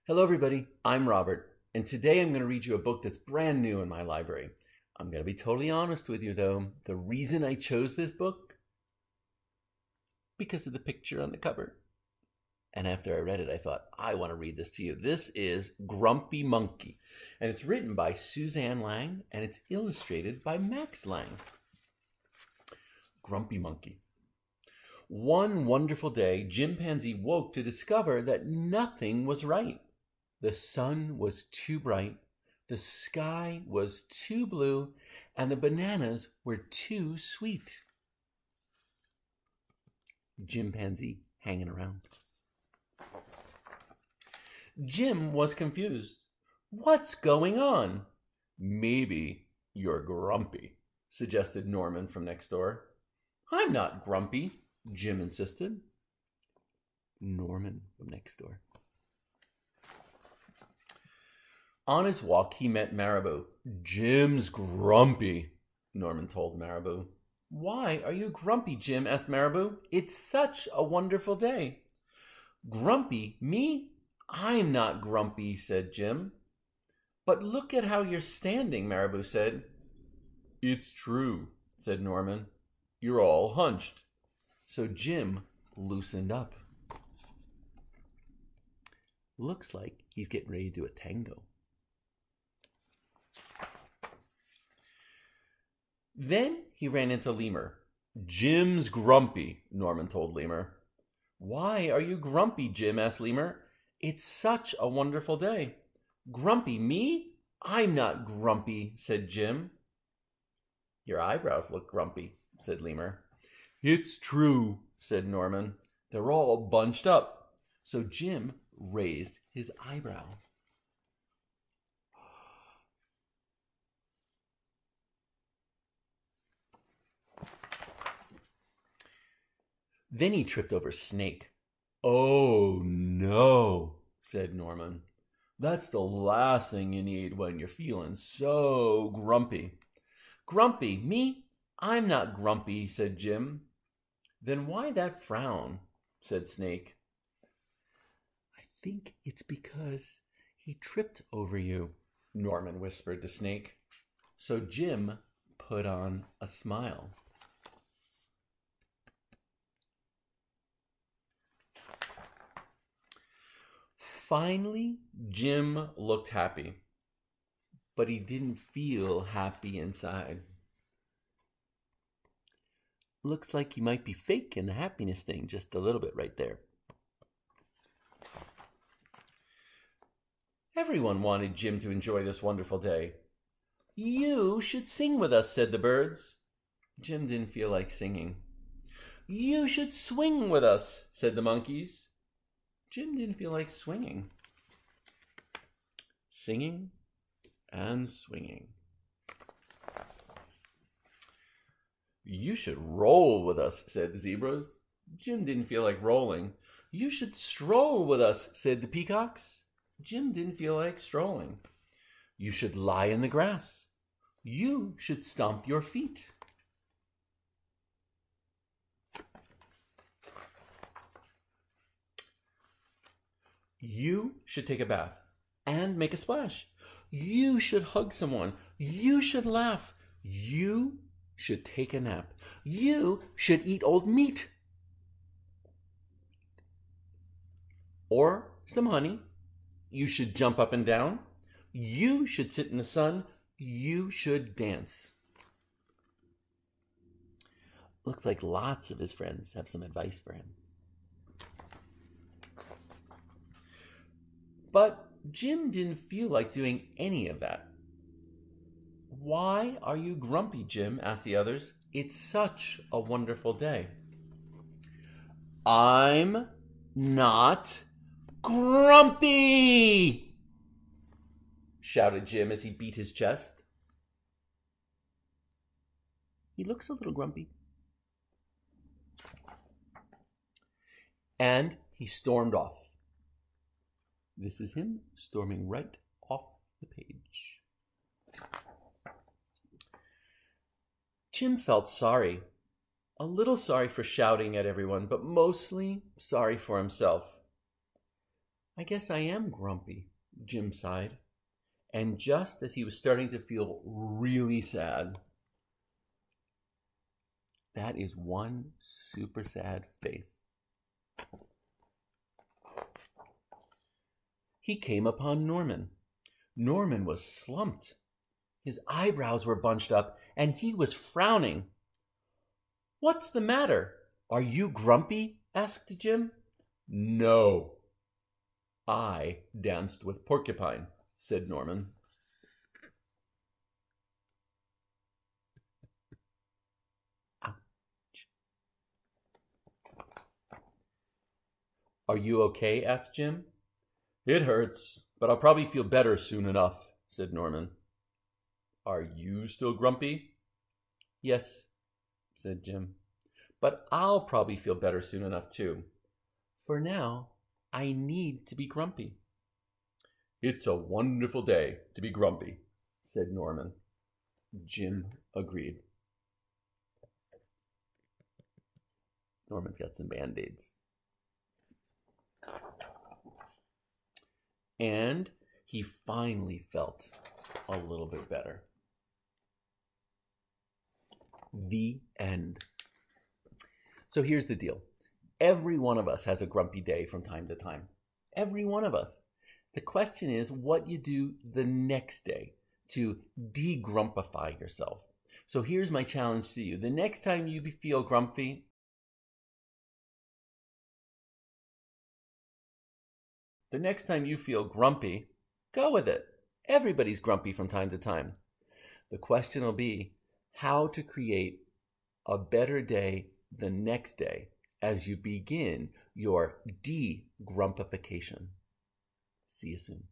Hello everybody, I'm Robert, and today I'm going to read you a book that's brand new in my library. I'm going to be totally honest with you though, the reason I chose this book? Because of the picture on the cover. And after I read it, I thought, I want to read this to you. This is Grumpy Monkey, and it's written by Suzanne Lang, and it's illustrated by Max Lang. Grumpy Monkey. One wonderful day, Chimpanzee woke to discover that nothing was right. The sun was too bright, the sky was too blue, and the bananas were too sweet. Chimpanzee hanging around. Jim was confused. What's going on? Maybe you're grumpy, suggested Norman from next door. I'm not grumpy, Jim insisted. Norman from next door. On his walk, he met Marabou. Jim's grumpy, Norman told Marabou. Why are you grumpy, Jim? Asked Marabou. It's such a wonderful day. Grumpy? Me? I'm not grumpy, said Jim. But look at how you're standing, Marabou said. It's true, said Norman. You're all hunched. So Jim loosened up. Looks like he's getting ready to do a tango. Then he ran into Lemur. Jim's grumpy, Norman told Lemur. Why are you grumpy, Jim? Asked Lemur. It's such a wonderful day. Grumpy, me? I'm not grumpy, said Jim. Your eyebrows look grumpy, said Lemur. It's true, said Norman. They're all bunched up. So Jim raised his eyebrow. Then he tripped over Snake. Oh no, said Norman. That's the last thing you need when you're feeling so grumpy. Grumpy, me? I'm not grumpy, said Jim. Then why that frown? Said Snake. I think it's because he tripped over you, Norman whispered to Snake. So Jim put on a smile. Finally, Jim looked happy, but he didn't feel happy inside. Looks like he might be faking the happiness thing just a little bit right there. Everyone wanted Jim to enjoy this wonderful day. You should sing with us, said the birds. Jim didn't feel like singing. You should swing with us, said the monkeys. Jim didn't feel like swinging. Singing and swinging. You should roll with us, said the zebras. Jim didn't feel like rolling. You should stroll with us, said the peacocks. Jim didn't feel like strolling. You should lie in the grass. You should stomp your feet. You should take a bath and make a splash. You should hug someone. You should laugh. You should take a nap. You should eat old meat. Or some honey. You should jump up and down. You should sit in the sun. You should dance. Looks like lots of his friends have some advice for him. But Jim didn't feel like doing any of that. Why are you grumpy, Jim? Asked the others. It's such a wonderful day. I'm not grumpy, shouted Jim as he beat his chest. He looks a little grumpy. And he stormed off. This is him storming right off the page. Jim felt sorry. A little sorry for shouting at everyone, but mostly sorry for himself. I guess I am grumpy, Jim sighed. And just as he was starting to feel really sad, that is one super sad face. He came upon Norman. Norman was slumped. His eyebrows were bunched up, and he was frowning. "What's the matter? Are you grumpy?" asked Jim. "No. I danced with Porcupine," said Norman. Ouch. "Are you okay?" asked Jim. "It hurts, but I'll probably feel better soon enough," said Norman. "Are you still grumpy?" "Yes," said Jim. "But I'll probably feel better soon enough too. For now, I need to be grumpy." "It's a wonderful day to be grumpy," said Norman. Jim agreed. Norman's got some Band-Aids. And he finally felt a little bit better. The end. So here's the deal. Every one of us has a grumpy day from time to time. Every one of us. The question is what you do the next day to de-grumpify yourself. So here's my challenge to you. The next time you feel grumpy, go with it. Everybody's grumpy from time to time. The question will be how to create a better day the next day as you begin your de-grumpification. See you soon.